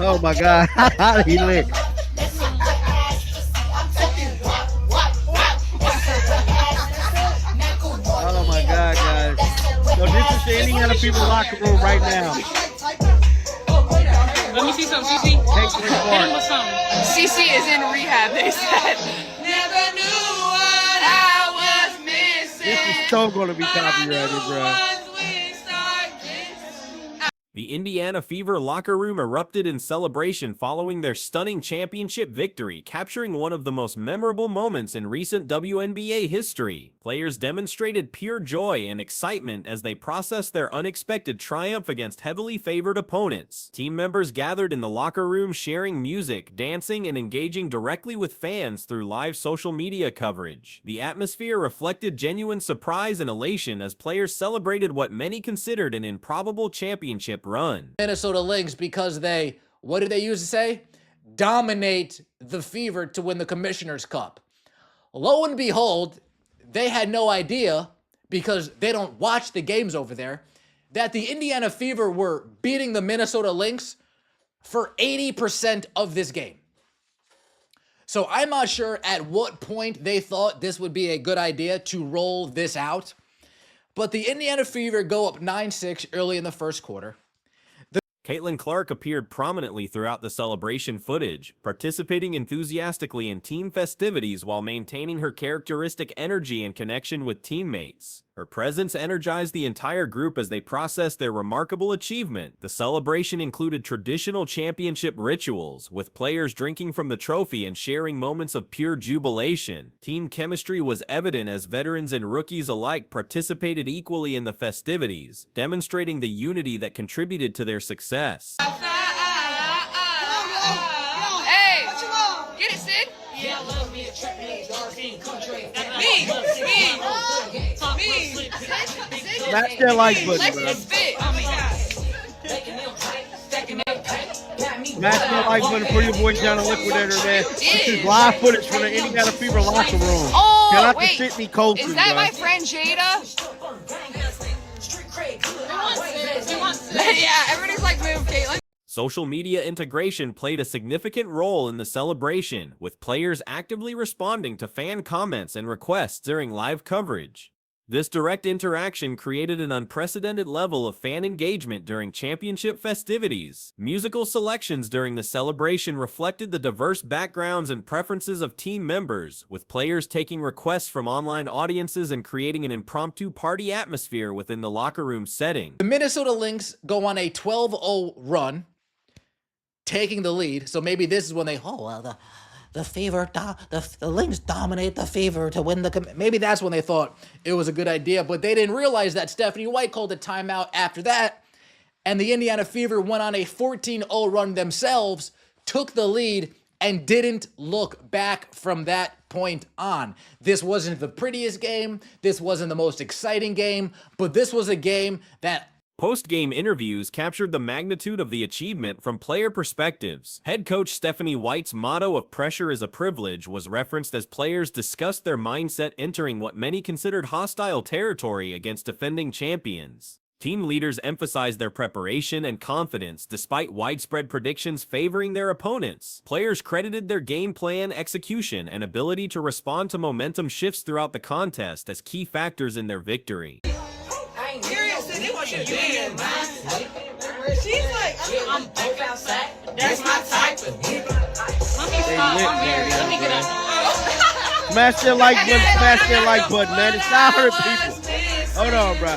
Oh my God, he lit. Oh my God, guys. So this is the Indiana Fever locker room right now. Let me see some, CC. Caitlin Hit him Clark. with something. CC is in rehab, they said. Never knew what I was missing. This is so gonna be copyrighted, bro. The Indiana Fever locker room erupted in celebration following their stunning championship victory, capturing one of the most memorable moments in recent WNBA history. Players demonstrated pure joy and excitement as they processed their unexpected triumph against heavily favored opponents. Team members gathered in the locker room sharing music, dancing, and engaging directly with fans through live social media coverage. The atmosphere reflected genuine surprise and elation as players celebrated what many considered an improbable championship run. Minnesota Lynx, because they, what did they use to say? Dominate the Fever to win the Commissioner's Cup. Lo and behold, they had no idea, because they don't watch the games over there, that the Indiana Fever were beating the Minnesota Lynx for 80% of this game. So I'm not sure at what point they thought this would be a good idea to roll this out, but the Indiana Fever go up 9-6 early in the first quarter. Caitlin Clark appeared prominently throughout the celebration footage, participating enthusiastically in team festivities while maintaining her characteristic energy and connection with teammates. Her presence energized the entire group as they processed their remarkable achievement. The celebration included traditional championship rituals, with players drinking from the trophy and sharing moments of pure jubilation. Team chemistry was evident as veterans and rookies alike participated equally in the festivities, demonstrating the unity that contributed to their success. Hey, get it, Sid? Me. Smash that like button, Let's bro. spit. Smash that like button for your boy John the Liquidator, man. This is live footage from the Indiana Fever locker room. Oh, Shout out wait. to Sydney Colton, Is that bro. my friend Jada? Yeah, everybody's like, move, Caitlin. Social media integration played a significant role in the celebration, with players actively responding to fan comments and requests during live coverage. This direct interaction created an unprecedented level of fan engagement during championship festivities. Musical selections during the celebration reflected the diverse backgrounds and preferences of team members, with players taking requests from online audiences and creating an impromptu party atmosphere within the locker room setting. The Minnesota Lynx go on a 12-0 run, taking the lead. So maybe this is when they, the Fever, the Lynx dominate the Fever to win the, maybe that's when they thought it was a good idea, but they didn't realize that Stephanie White called a timeout after that, and the Indiana Fever went on a 14-0 run themselves, took the lead, and didn't look back from that point on. This wasn't the prettiest game, this wasn't the most exciting game, but this was a game that Post-game interviews captured the magnitude of the achievement from player perspectives. Head coach Stephanie White's motto of "pressure is a privilege" was referenced as players discussed their mindset entering what many considered hostile territory against defending champions. Team leaders emphasized their preparation and confidence despite widespread predictions favoring their opponents. Players credited their game plan execution and ability to respond to momentum shifts throughout the contest as key factors in their victory. She's like, I'm back outside. That's my type of nigga. Let me stop. Let me get up. Smash that like button, smash that like button, man. It's 900 people. Hold on, bro.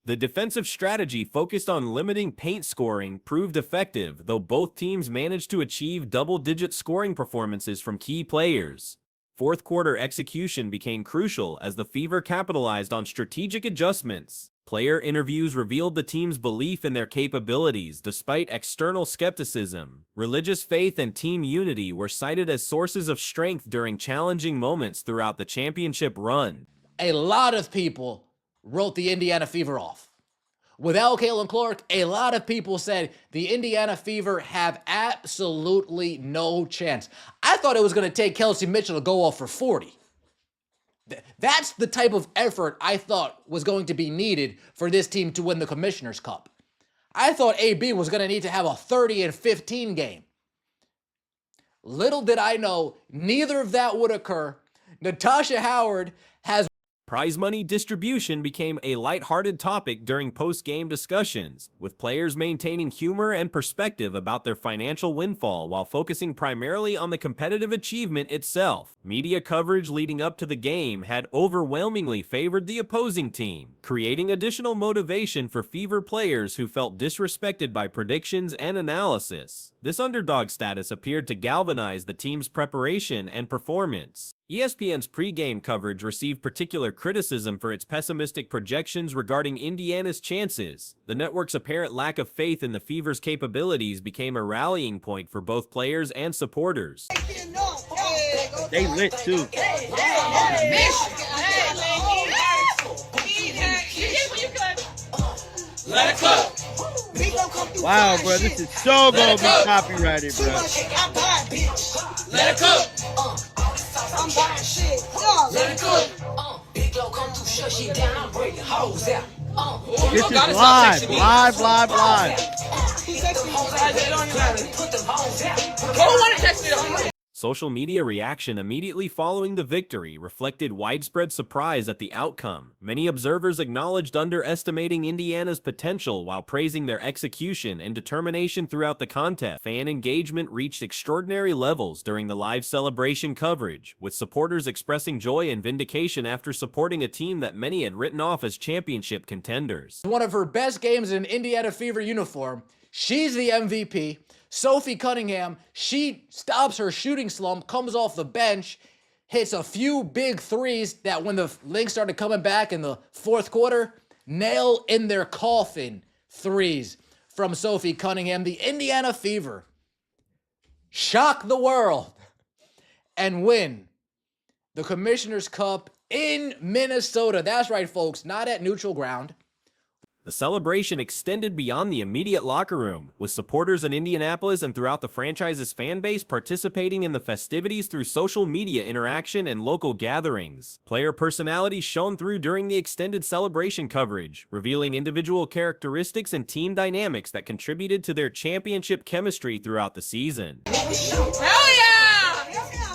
The defensive strategy focused on limiting paint scoring proved effective, though both teams managed to achieve double-digit scoring performances from key players. Fourth quarter execution became crucial as the Fever capitalized on strategic adjustments. Player interviews revealed the team's belief in their capabilities despite external skepticism. Religious faith and team unity were cited as sources of strength during challenging moments throughout the championship run. a lot of people wrote the Indiana Fever off. Without Caitlin Clark, a lot of people said the Indiana Fever have absolutely no chance. I thought it was going to take Kelsey Mitchell to go off for 40. That's the type of effort I thought was going to be needed for this team to win the Commissioner's Cup. I thought AB was going to need to have a 30-15 game. Little did I know, neither of that would occur. Natasha Howard has Prize money distribution became a lighthearted topic during post-game discussions, with players maintaining humor and perspective about their financial windfall while focusing primarily on the competitive achievement itself. Media coverage leading up to the game had overwhelmingly favored the opposing team, creating additional motivation for Fever players who felt disrespected by predictions and analysis. This underdog status appeared to galvanize the team's preparation and performance. ESPN's pregame coverage received particular criticism for its pessimistic projections regarding Indiana's chances. The network's apparent lack of faith in the Fever's capabilities became a rallying point for both players and supporters. They lit too. Let it cook. Wow, bro, this is so gonna be copyrighted, bro. Let it cook. I'm buying shit. Let it cook. Big Glow come through, shut shit down, I'm breaking hoes out. This is live. Put them hoes out. Go on and text it. Social media reaction immediately following the victory reflected widespread surprise at the outcome. Many observers acknowledged underestimating Indiana's potential while praising their execution and determination throughout the contest. Fan engagement reached extraordinary levels during the live celebration coverage, with supporters expressing joy and vindication after supporting a team that many had written off as championship contenders. one of her best games in an Indiana Fever uniform. She's the MVP. Sophie Cunningham, she stops her shooting slump, comes off the bench, hits a few big threes that when the Lynx started coming back in the fourth quarter, nail in their coffin threes from Sophie Cunningham. The Indiana Fever shock the world and win the Commissioner's Cup in Minnesota. That's right, folks, not at neutral ground. The celebration extended beyond the immediate locker room, with supporters in Indianapolis and throughout the franchise's fan base participating in the festivities through social media interaction and local gatherings. Player personalities shone through during the extended celebration coverage, revealing individual characteristics and team dynamics that contributed to their championship chemistry throughout the season. Hell yeah!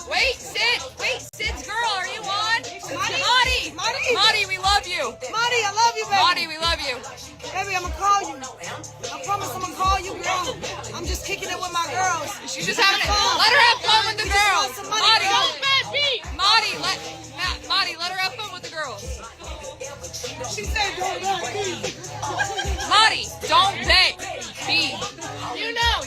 Wait, sit, girl, are you on? Marty, we love you. Marty, I love you, baby. Marty, we love you. Baby, I'm gonna call you. I promise I'm gonna call you, girl. I'm just kicking it with my girls. She's just having it. Let her have fun with the girls. Marty, Don't Marty, let her have fun with the girls. She said don't let me. Marty, don't bet. B. You know.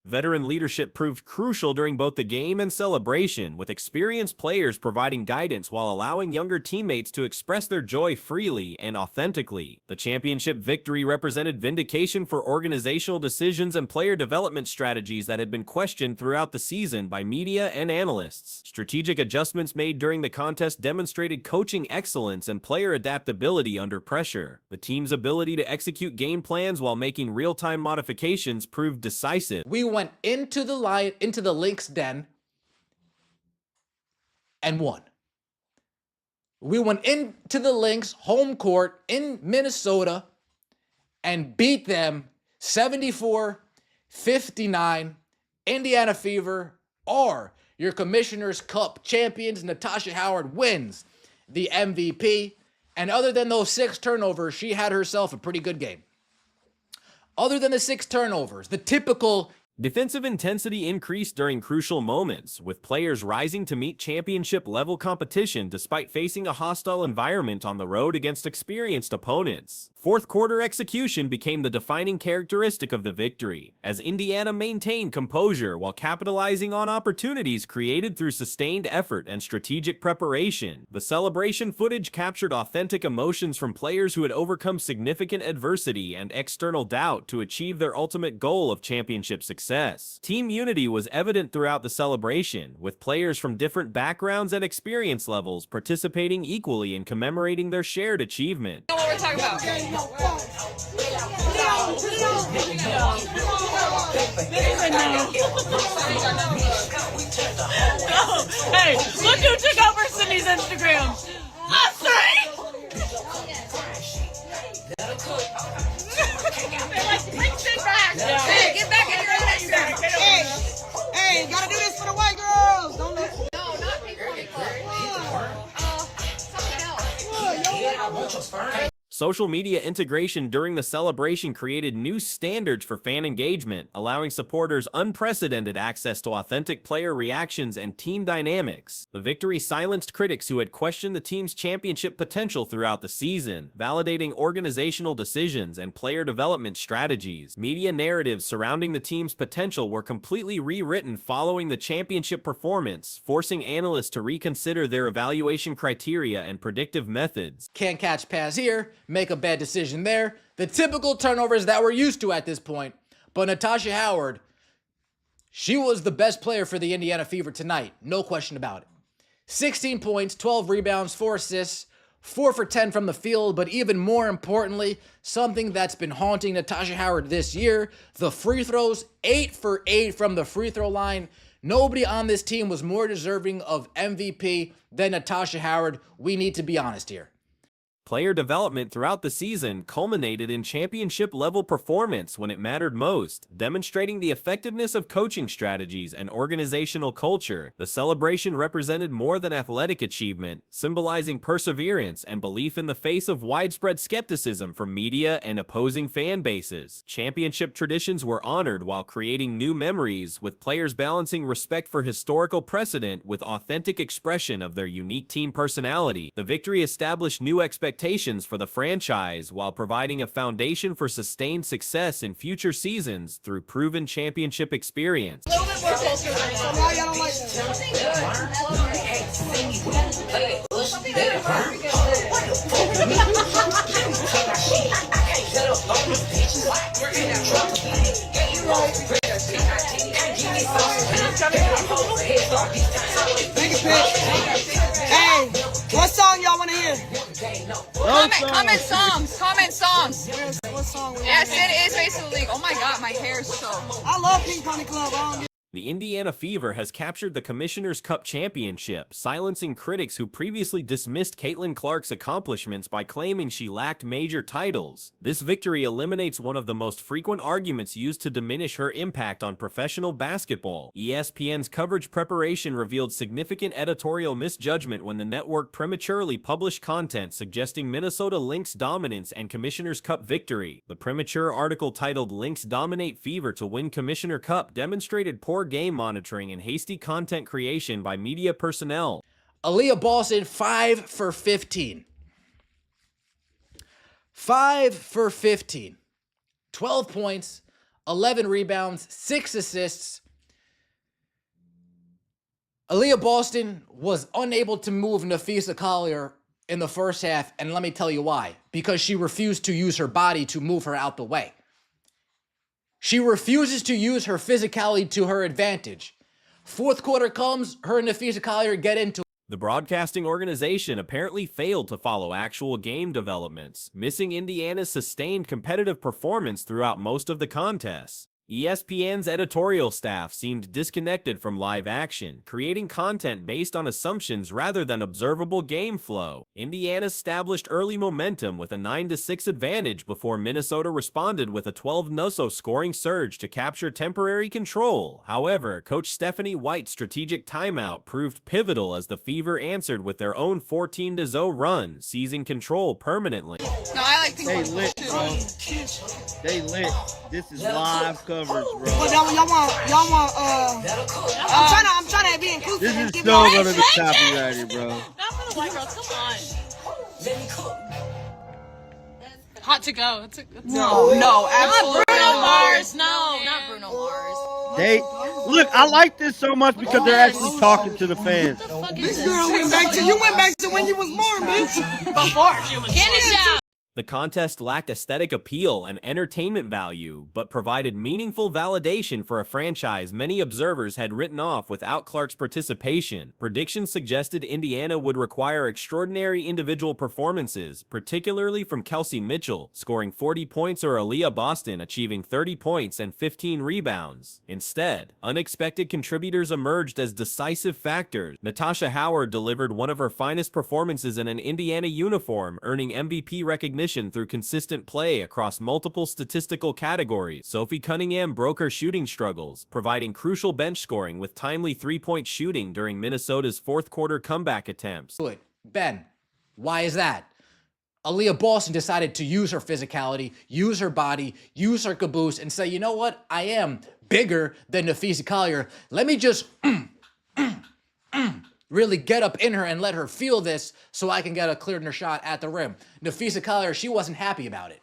Veteran leadership proved crucial during both the game and celebration, with experienced players providing guidance while allowing younger teammates to express their joy freely and authentically. The championship victory represented vindication for organizational decisions and player development strategies that had been questioned throughout the season by media and analysts. Strategic adjustments made during the contest demonstrated coaching excellence and player adaptability under pressure. The team's ability to execute game plans while making real-time modifications proved decisive. We went into the Lynx den and won. We went into the Lynx home court in Minnesota and beat them 74-59. Indiana Fever are your Commissioner's Cup champions. Natasha Howard wins the MVP. And other than those 6 turnovers, she had herself a pretty good game. Other than the 6 turnovers, the typical defensive intensity increased during crucial moments, with players rising to meet championship-level competition despite facing a hostile environment on the road against experienced opponents. Fourth-quarter execution became the defining characteristic of the victory, as Indiana maintained composure while capitalizing on opportunities created through sustained effort and strategic preparation. The celebration footage captured authentic emotions from players who had overcome significant adversity and external doubt to achieve their ultimate goal of championship success. Team unity was evident throughout the celebration, with players from different backgrounds and experience levels participating equally in commemorating their shared achievement. we're talking about. Hey, look who took over Sydney's Instagram. Us three. Like, sit back. Hey, get back in your own Instagram. Hey, gotta do this for the white girls. Don't let. No, not pink one. Something else. Social media integration during the celebration created new standards for fan engagement, allowing supporters unprecedented access to authentic player reactions and team dynamics. The victory silenced critics who had questioned the team's championship potential throughout the season, validating organizational decisions and player development strategies. Media narratives surrounding the team's potential were completely rewritten following the championship performance, forcing analysts to reconsider their evaluation criteria and predictive methods. Can't catch pass here, make a bad decision there. The typical turnovers that we're used to at this point. But Natasha Howard, she was the best player for the Indiana Fever tonight. No question about it. 16 points, 12 rebounds, 4 assists, 4 for 10 from the field. But even more importantly, something that's been haunting Natasha Howard this year, the free throws, 8 for 8 from the free throw line. Nobody on this team was more deserving of MVP than Natasha Howard. We need to be honest here. Player development throughout the season culminated in championship-level performance when it mattered most, demonstrating the effectiveness of coaching strategies and organizational culture. The celebration represented more than athletic achievement, symbolizing perseverance and belief in the face of widespread skepticism from media and opposing fan bases. Championship traditions were honored while creating new memories, with players balancing respect for historical precedent with authentic expression of their unique team personality. The victory established new expectations for the franchise while providing a foundation for sustained success in future seasons through proven championship experience. So why y'all don't like Hey, what song y'all want to hear? Comment songs. Comment songs. What song? Yes, it is Face of the League. Oh my god, my hair is so. I love Pink Pony Club. I don't get The Indiana Fever has captured the Commissioner's Cup championship, silencing critics who previously dismissed Caitlin Clark's accomplishments by claiming she lacked major titles. This victory eliminates one of the most frequent arguments used to diminish her impact on professional basketball. ESPN's coverage preparation revealed significant editorial misjudgment when the network prematurely published content suggesting Minnesota Lynx dominance and Commissioner's Cup victory. The premature article titled "Lynx Dominate Fever to Win Commissioner Cup" demonstrated poor game monitoring and hasty content creation by media personnel. Aaliyah Boston, 5 for 15. 5 for 15. 12 points, 11 rebounds, 6 assists. Aaliyah Boston was unable to move Nafisa Collier in the first half, and let me tell you why. Because she refused to use her body to move her out the way. She refuses to use her physicality to her advantage. Fourth quarter comes, her and Nafisa Collier get into it. The broadcasting organization apparently failed to follow actual game developments, missing Indiana's sustained competitive performance throughout most of the contests. ESPN's editorial staff seemed disconnected from live action, creating content based on assumptions rather than observable game flow. Indiana established early momentum with a 9-6 advantage before Minnesota responded with a 12-0 scoring surge to capture temporary control. However, Coach Stephanie White's strategic timeout proved pivotal as the Fever answered with their own 14-0 run, seizing control permanently. No, I like Pink They Pony lit, too. bro. They lit. This is live coverage, bro. But y'all want, I'm trying to be inclusive. This and is give so y'all- gonna be copyrighted, bro. Not for the white girls. Come on. Hot to go. No, absolutely Bruno not. Mars. No. Not Bruno Mars. They look. I like this so much because they're actually talking to the fans. This girl went back to when you was born, bitch. Before she was. Get it out. The contest lacked aesthetic appeal and entertainment value, but provided meaningful validation for a franchise many observers had written off without Clark's participation. Predictions suggested Indiana would require extraordinary individual performances, particularly from Kelsey Mitchell, scoring 40 points, or Aaliyah Boston achieving 30 points and 15 rebounds. Instead, unexpected contributors emerged as decisive factors. Natasha Howard delivered one of her finest performances in an Indiana uniform, earning MVP recognition through consistent play across multiple statistical categories. Sophie Cunningham broke her shooting struggles, providing crucial bench scoring with timely three-point shooting during Minnesota's fourth-quarter comeback attempts. Good. Ben, why is that? Aaliyah Boston decided to use her physicality, use her body, use her caboose, and say, you know what? I am bigger than Nafisa Collier. Let me just really get up in her and let her feel this so I can get a clear shot at the rim. Nafisa Collier, she wasn't happy about it.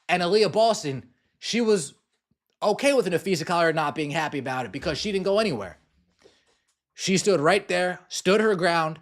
And Aaliyah Boston, she was okay with Nafisa Collier not being happy about it because she didn't go anywhere. She stood right there, stood her ground.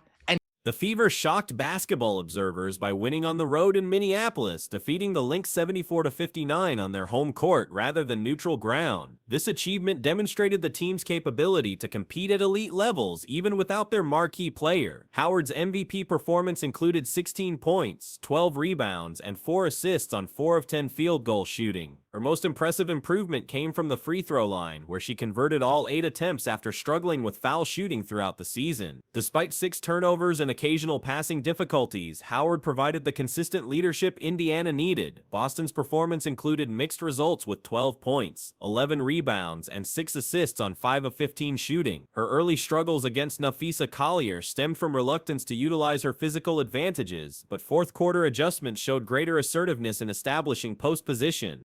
The Fever shocked basketball observers by winning on the road in Minneapolis, defeating the Lynx 74-59 on their home court rather than neutral ground. This achievement demonstrated the team's capability to compete at elite levels even without their marquee player. Howard's MVP performance included 16 points, 12 rebounds, and 4 assists on 4 of 10 field goal shooting. Her most impressive improvement came from the free throw line, where she converted all 8 attempts after struggling with foul shooting throughout the season. Despite 6 turnovers and occasional passing difficulties, Howard provided the consistent leadership Indiana needed. Boston's performance included mixed results with 12 points, 11 rebounds, and 6 assists on 5 of 15 shooting. Her early struggles against Nafisa Collier stemmed from reluctance to utilize her physical advantages, but fourth-quarter adjustments showed greater assertiveness in establishing post position.